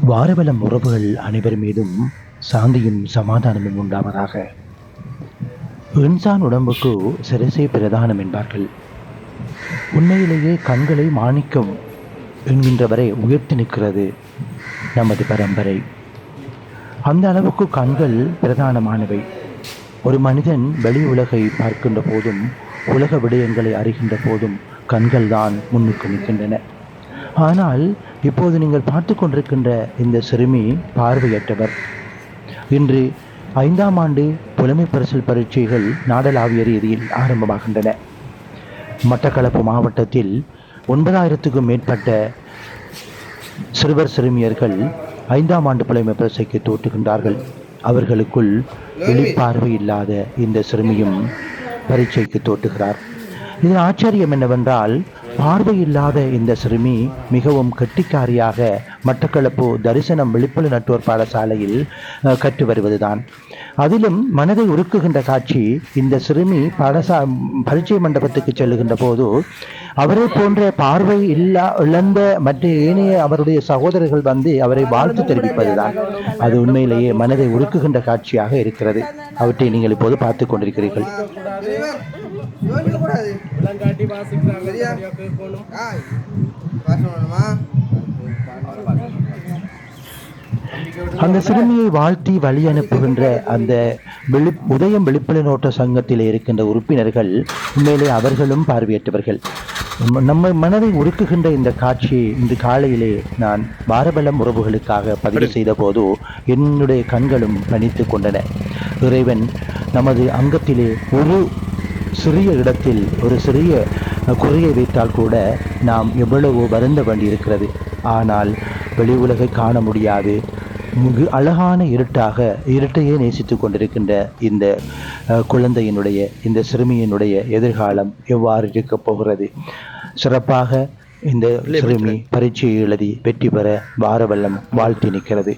வாரவலம் உறவுகள் அனைவர் மீதும் சாந்தியும் சமாதானமும் உண்டாவதாக. இன்சான் உடம்புக்கு சிரசே பிரதானம் என்பார்கள். உண்மையிலேயே கண்களை மாணிக்கம் என்கின்றவரை உயர்த்தி நிற்கிறது நமது பரம்பரை. அந்த அளவுக்கு கண்கள் பிரதானமானவை. ஒரு மனிதன் வெளி உலகை பார்க்கின்ற போதும் உலக விடயங்களை அறிகின்ற போதும் கண்கள் தான் முன்னுக்கு நிற்கின்றன. ஆனால் இப்போது நீங்கள் பார்த்து கொண்டிருக்கின்ற இந்த சிறுமி பார்வையற்றவர். இன்று 5ஆம் ஆண்டு புலமை பரிசில் பரீட்சைகள் நாடளாவிய ரீதியில் ஆரம்பமாகின்றன. மட்டக்களப்பு மாவட்டத்தில் 9000க்கும் மேற்பட்ட சிறுவர் சிறுமியர்கள் 5ஆம் ஆண்டு புலமை பரிசைக்கு தோற்றுகின்றார்கள். அவர்களுக்குள் வெளிப்பார்வை இல்லாத இந்த சிறுமியும் பரீட்சைக்கு தோற்றுகிறார். இதன் ஆச்சரியம் என்னவென்றால், பார்வையில்லாத இந்த சிறுமி மிகவும் கெட்டிக்காரியாக மட்டக்களப்பு தரிசனம் விழிப்புணர்வு நட்டுவர் பாடசாலையில் கற்று வருவதுதான். அதிலும் மனதை உருக்குகின்ற காட்சி, இந்த சிறுமி பரீட்சை மண்டபத்துக்கு செல்லுகின்ற போது அவரை போன்ற பார்வை இழந்த மற்ற ஏனைய அவருடைய சகோதரர்கள் வந்து அவரை வாழ்த்து தெரிவிப்பதுதான். அது உண்மையிலேயே மனதை உருக்குகின்ற காட்சியாக இருக்கிறது. அவற்றை நீங்கள் இப்போது பார்த்து கொண்டிருக்கிறீர்கள். அந்த சிறுமியை வாழ்த்தி வழி அனுப்புகின்ற அந்த உதயம் விழிப்புணர்வு சங்கத்தில் இருக்கின்ற உறுப்பினர்கள் உண்மையிலே அவர்களும் பார்வையற்றவர்கள். நம்ம மனதை உருக்குகின்ற இந்த காட்சியை இன்று காலையிலே நான் வாரபலம் உறவுகளுக்காக பதிவு செய்த போது என்னுடைய கண்களும் பணித்து கொண்டன. இறைவன் நமது அங்கத்திலே ஒரு சிறிய இடத்தில் ஒரு சிறிய குறையை வைத்தால் கூட நாம் எவ்வளவோ வருந்த வேண்டியிருக்கிறது. ஆனால் வெளி உலகை காண முடியாது. மிக அழகான இருட்டையே நேசித்து கொண்டிருக்கின்ற இந்த குழந்தையினுடைய, இந்த சிறுமியினுடைய எதிர்காலம் எவ்வாறு இருக்கப் போகிறது? சிறப்பாக இந்த சிறுமி பரீட்சையை எழுதி வெற்றி பெற வாரவல்லம் வாழ்த்தி நிற்கிறது.